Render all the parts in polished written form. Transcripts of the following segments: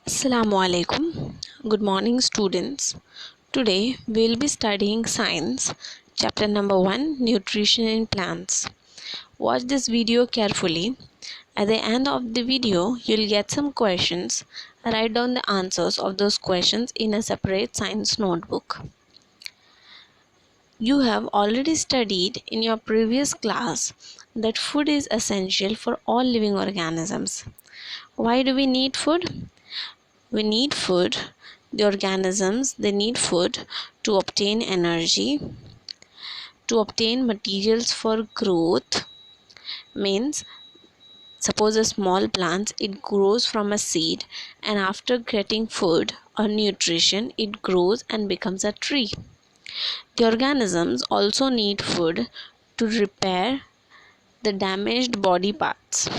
Assalamu alaikum. Good morning, students. Today we will be studying science, chapter number 1, nutrition in plants. Watch this video carefully. At the end of the video, you'll get some questions. Write down the answers of those questions in a separate science notebook. You have already studied in your previous class that food is essential for all living organisms. Why do we need food? We need food. The organisms, they need food to obtain energy, to obtain materials for growth. Means, suppose a small plant, it grows from a seed, and after getting food or nutrition, it grows and becomes a tree. The organisms also need food to repair the damaged body parts.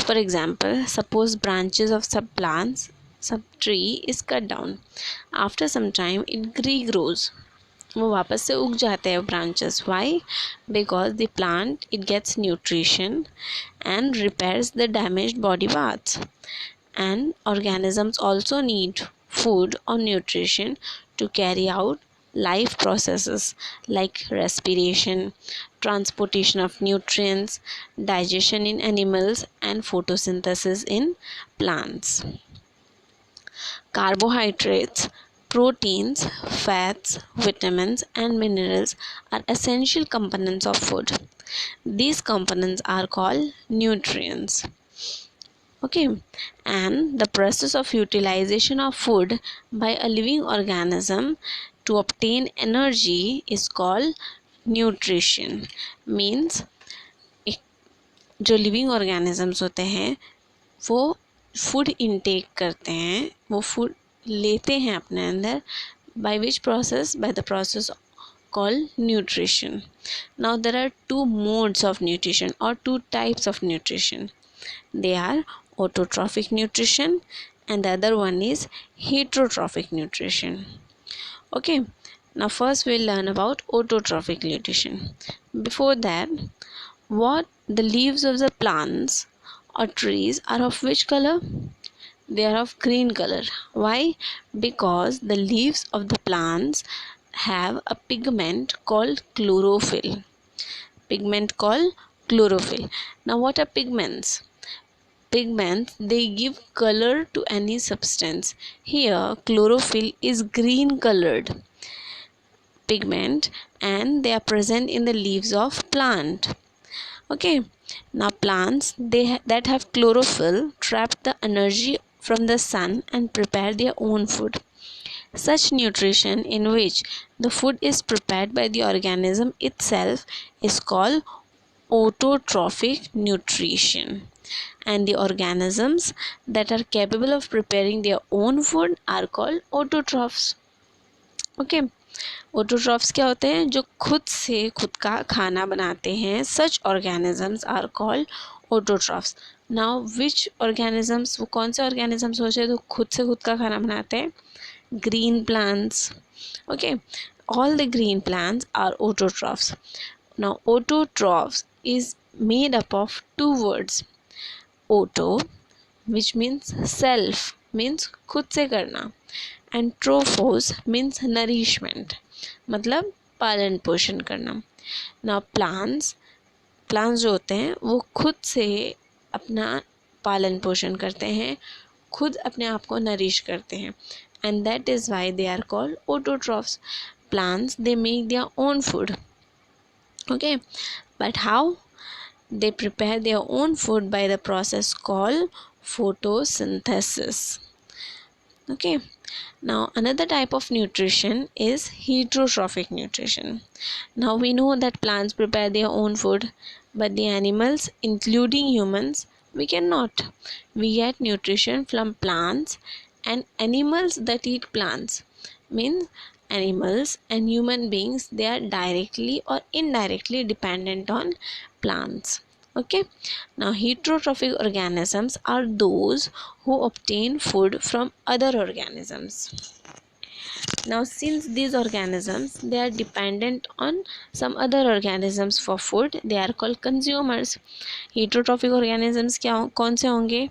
For example, suppose branches of some plants, some tree is cut down. After some time it regrows. वो वापस से उग जाते हैं branches. Why? Because the plant, it gets nutrition and repairs the damaged body parts. And organisms also need food or nutrition to carry out life processes like respiration, transportation of nutrients, digestion in animals, and photosynthesis in plants. Carbohydrates, proteins, fats, vitamins, and minerals are essential components of food. These components are called nutrients. Okay, and the process of utilization of food by a living organism to obtain energy is called nutrition. Means जो living organisms होते हैं वो food intake करते हैं, वो food लेते हैं अपने अंदर, by which process? By the process called nutrition. Now there are two modes of nutrition or two types of nutrition. They are autotrophic nutrition and the other one is heterotrophic nutrition. Okay, now first we'll learn about autotrophic nutrition. Before that, what the leaves of the plants or trees are of which color? They are of green color. Why? Because the leaves of the plants have a pigment called chlorophyll. Pigment called chlorophyll. Now what are pigments? Pigments, they give color to any substance. Here chlorophyll is green colored pigment and they are present in the leaves of plant. Okay, now plants that have chlorophyll trap the energy from the sun and prepare their own food. Such nutrition in which the food is prepared by the organism itself is called autotrophic nutrition, and the organisms that are capable of preparing their own food are called autotrophs. Okay, autotrophs क्या होते हैं? जो खुद से खुद का खाना बनाते हैं. Such organisms are called autotrophs. Now which organisms, वो कौन से organisms हो जो खुद से खुद का खाना बनाते हैं? Green plants. Okay, all the green plants are autotrophs. Now autotrophs is made up of two words. Auto, which means self, means खुद से करना, and trophos means nourishment, मतलब पालन पोषण करना. Now plants जो होते हैं वो खुद से अपना पालन पोषण करते हैं, खुद अपने आप को नरिश करते हैं, and that is why they are called autotrophs. Plants, they make their own food. Okay, but how? They prepare their own food by the process called photosynthesis. Okay, now another type of nutrition is heterotrophic nutrition. Now we know that plants prepare their own food, but the animals, including humans, we cannot. We get nutrition from plants and animals that eat plants. Means animals and human beings, they are directly or indirectly dependent on plants. Okay, now heterotrophic organisms are those who obtain food from other organisms. Now since these organisms, they are dependent on some other organisms for food, they are called consumers. Heterotrophic organisms क्या कौन से होंगे?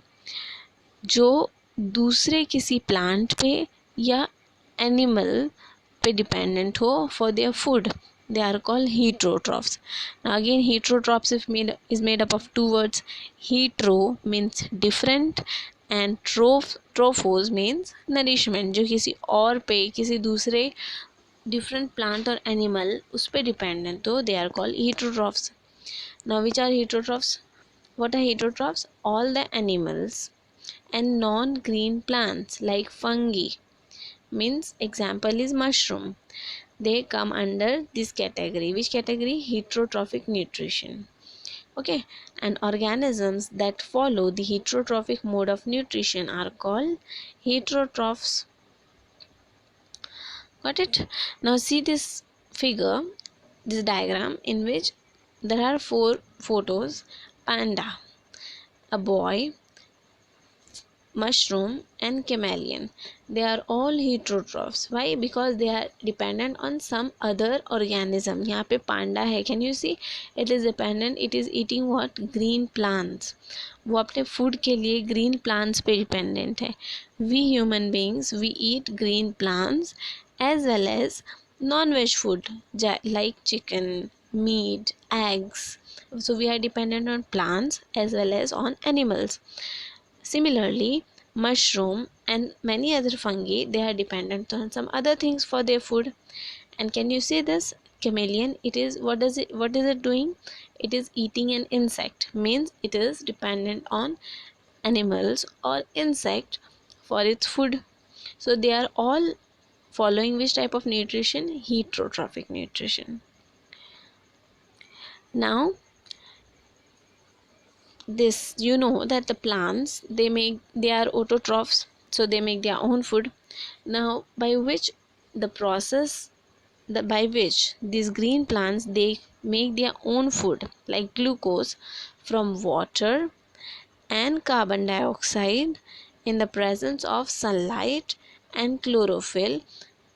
जो दूसरे किसी plant पे या animal पे डिपेंडेंट हो for their food. They are called heterotrophs. Now again, heterotrophs is made up of two words. Hetero means different and trophos means nourishment. जो किसी और पे, किसी दूसरे different plant or animal उस पे dependent हो, they are called heterotrophs. Now which are heterotrophs? What are heterotrophs? All the animals and non-green plants like fungi, means example is mushroom, they come under this category. Which category? Heterotrophic nutrition. Okay, and organisms that follow the heterotrophic mode of nutrition are called heterotrophs. Got it? Now see this figure, this diagram in which there are four photos: panda, a boy, mushroom and chameleon. They are all heterotrophs. Why? Because they are dependent on some other organism. यहाँ पे पांडा है, can you see? It is dependent, it is eating what? Green plants. वो अपने food के लिए green plants पे dependent है. We human beings, we eat green plants as well as non-veg food like chicken, meat, eggs. So we are dependent on plants as well as on animals. Similarly, mushroom and many other fungi, they are dependent on some other things for their food. And can you see this chameleon? It is, what is it doing? It is eating an insect, means it is dependent on animals or insect for its food. So they are all following which type of nutrition? Heterotrophic nutrition. Now this, you know that the plants, they are autotrophs, so they make their own food. Now by which the process, by which these green plants, they make their own food like glucose from water and carbon dioxide in the presence of sunlight and chlorophyll,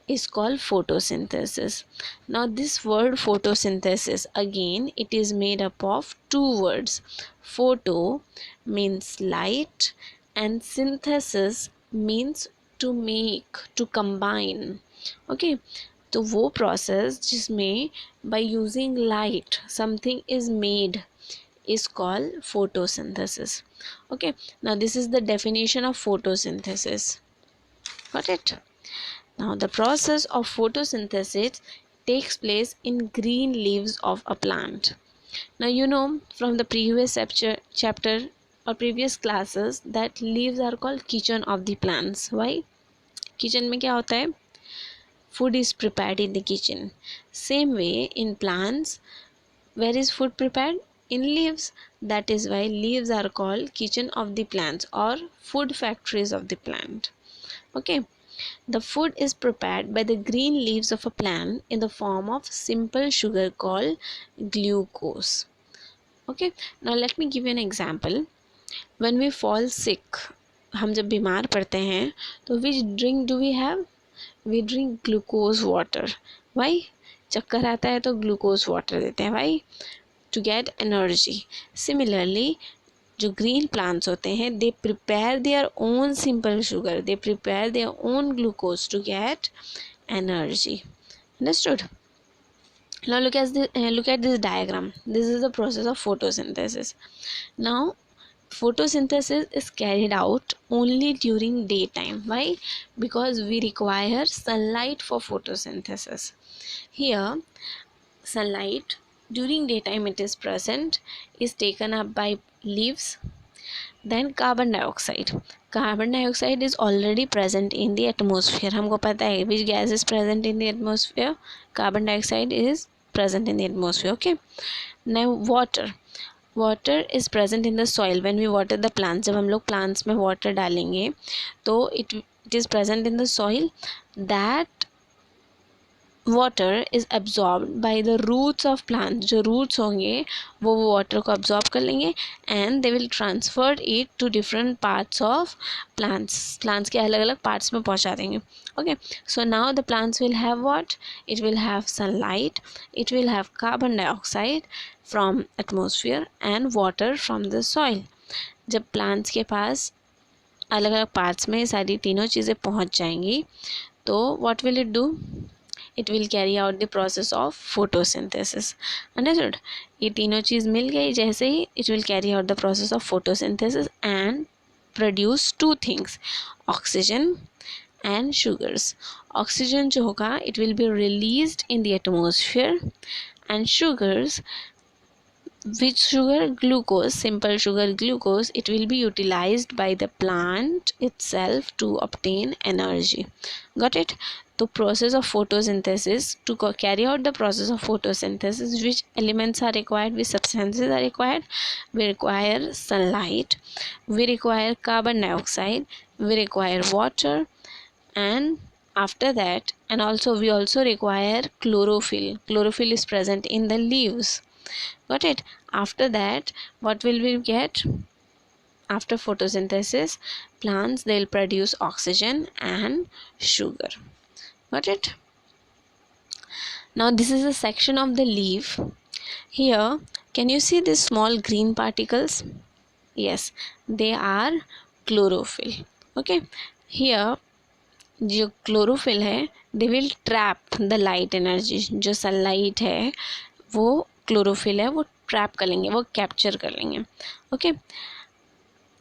is called photosynthesis. Now this word photosynthesis, again it is made up of two words. Photo means light and synthesis means to make, to combine. Okay, तो वो process जिसमें by using light something is made is called photosynthesis. Okay, now this is the definition of photosynthesis. Got it? Now the process of photosynthesis takes place in green leaves of a plant. Now you know from the previous chapter or previous classes that leaves are called kitchen of the plants. Why? Kitchen में क्या होता है? Food is prepared in the kitchen. Same way in plants, where is food prepared? In leaves. That is why leaves are called kitchen of the plants or food factories of the plant. Okay. The food is prepared by the green leaves of a plant in the form of simple sugar called glucose. Okay, now let me give you an example. When we fall sick, हम जब बीमार पड़ते हैं तो which drink do we have? We drink glucose water. Why? चक्कर आता है तो glucose water देते हैं. Why? To get energy. Similarly, जो ग्रीन प्लांट्स होते हैं, they prepare their own simple sugar, they prepare their own glucose to get energy. Understood? Now look at this diagram. This is the process of photosynthesis. Now photosynthesis is carried out only during daytime. Why? Because we require sunlight for photosynthesis. Here sunlight during daytime it is present, is taken up by leaves. Then carbon dioxide is already present in the atmosphere. हमको पता है which gas is present in the atmosphere? Carbon dioxide is present in the atmosphere. Okay, now water is present in the soil. When we water the plants, जब हम लोग plants में water डालेंगे तो it is present in the soil. That water is absorbed by the roots of plants. जो roots होंगे वो water को absorb कर लेंगे and they will transfer it to different parts of plants के अलग अलग parts में पहुंचा देंगे. Okay, so now the plants will have what? It will have sunlight, it will have carbon dioxide from atmosphere and water from the soil. जब plants के पास अलग अलग पार्ट्स में सारी तीनों चीज़ें पहुंच जाएंगी, तो what will it do? It will carry out the process of photosynthesis. Understood? ये तीनों चीज़ मिल गई जैसे ही, it will carry out the process of photosynthesis and produce two things, oxygen and sugars. Oxygen जो होगा, it will be released in the atmosphere, and sugars, which sugar? Glucose, simple sugar glucose, it will be utilized by the plant itself to obtain energy. Got it? The process of photosynthesis, to carry out the process of photosynthesis, which elements are required, which substances are required? We require sunlight, we require carbon dioxide, we require water, and after that, and also we also require chlorophyll. Chlorophyll is present in the leaves. Got it? After that, what will we get? After photosynthesis, plants, they'll produce oxygen and sugar. Got it? Now this is a section of the leaf. Here, can you see these small green particles? Yes, they are chlorophyll. Okay, here जो chlorophyll है, they will trap the light energy. जो sunlight है वो chlorophyll है, वो trap कर लेंगे, वो कैप्चर कर लेंगे. ओके,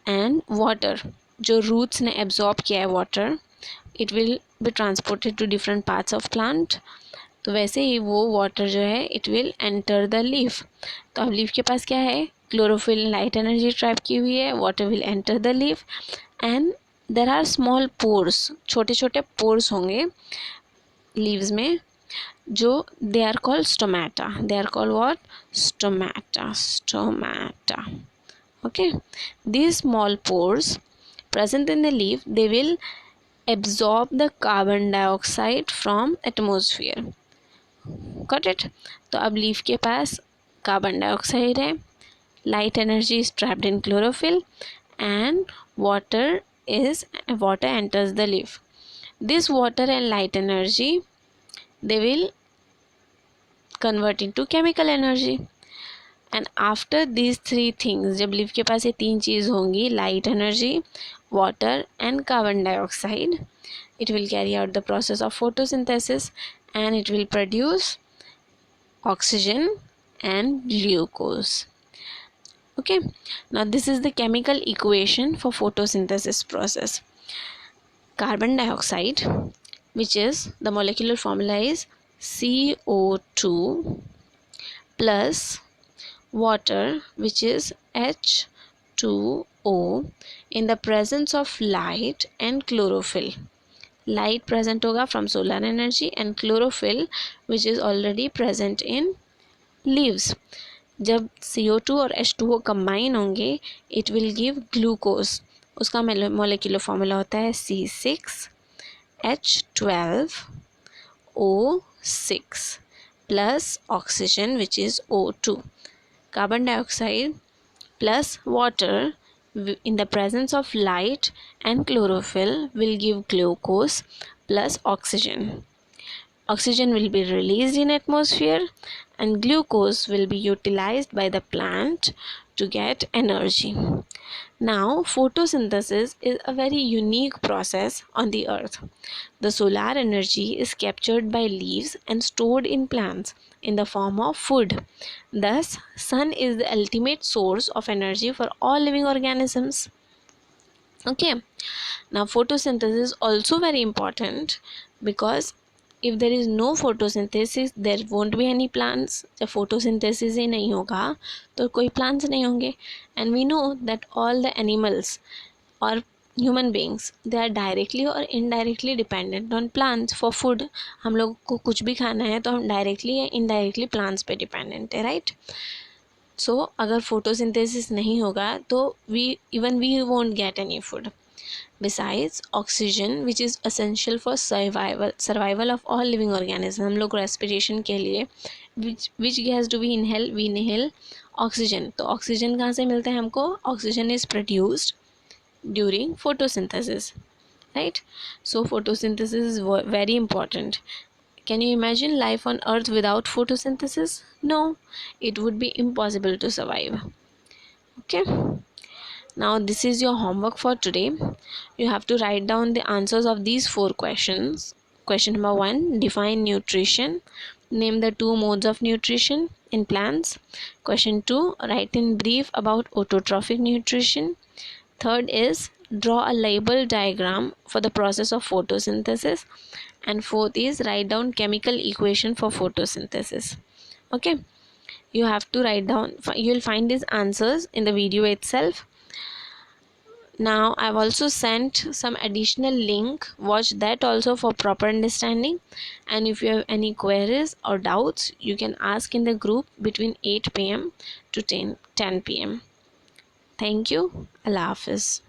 एंड वाटर, जो रूट्स ने एब्जॉर्ब किया है water, it will be transported to different parts of plant. तो वैसे ही वो वाटर जो है, it will enter the leaf. तो अब लीफ के पास क्या है? क्लोरोफिल लाइट एनर्जी ट्रैप की हुई है, water will enter the leaf, and there are small pores, छोटे छोटे पोर्स होंगे लीव्स में, जो they are called stomata. They are called what? Stomata. Stomata. Okay, these small pores present in the leaf, they will absorb the carbon dioxide from atmosphere. Got it? तो अब leaf के पास carbon dioxide है, light energy is trapped in chlorophyll, and water enters the leaf. This water and light energy, they will convert into chemical energy. And after these three things, जब leaf के पास ये तीन चीज़ होंगी, light energy, water and carbon dioxide, it will carry out the process of photosynthesis and it will produce oxygen and glucose. Okay, now this is the chemical equation for photosynthesis process. Carbon dioxide, which is the molecular formula is CO2 plus water, which is H2O, in the presence of light and chlorophyll. Light present होगा from solar energy and chlorophyll which is already present in leaves. जब CO2 और H2O combine होंगे, it will give glucose. उसका molecular formula होता है C6H12O6 plus oxygen, which is O2. Carbon dioxide plus water in the presence of light and chlorophyll will give glucose plus oxygen. Oxygen will be released in atmosphere and glucose will be utilized by the plant to get energy. Now, photosynthesis is a very unique process on the earth. The solar energy is captured by leaves and stored in plants in the form of food. Thus, sun is the ultimate source of energy for all living organisms. Okay, now photosynthesis is also very important because if there is no photosynthesis, there won't be any plants. जब photosynthesis ही नहीं होगा तो कोई plants नहीं होंगे. And we know that all the animals or human beings, they are directly or indirectly dependent on plants for food. हम लोग को कुछ भी खाना है तो हम directly या indirectly plants पे dependent है, right? So अगर photosynthesis नहीं होगा तो we won't get any food. Besides, oxygen, which is essential for survival of all living organisms, हम लोग respiration के लिए which gas do we inhale? We inhale oxygen. तो oxygen कहाँ से मिलता है हमको? Oxygen is produced during photosynthesis, right? So photosynthesis is very important. Can you imagine life on earth without photosynthesis? No, it would be impossible to survive. Okay, Now this is your homework for today. You have to write down the answers of these 4 questions. Question number 1, define nutrition. Name the 2 modes of nutrition in plants. Question 2, write in brief about autotrophic nutrition. Third is draw a label diagram for the process of photosynthesis. And fourth is write down chemical equation for photosynthesis. Okay, you have to write down, you will find these answers in the video itself. Now I've also sent some additional link, watch that also for proper understanding. And if you have any queries or doubts, you can ask in the group between 8 p.m. to 10 p.m. Thank you. Allah Hafiz.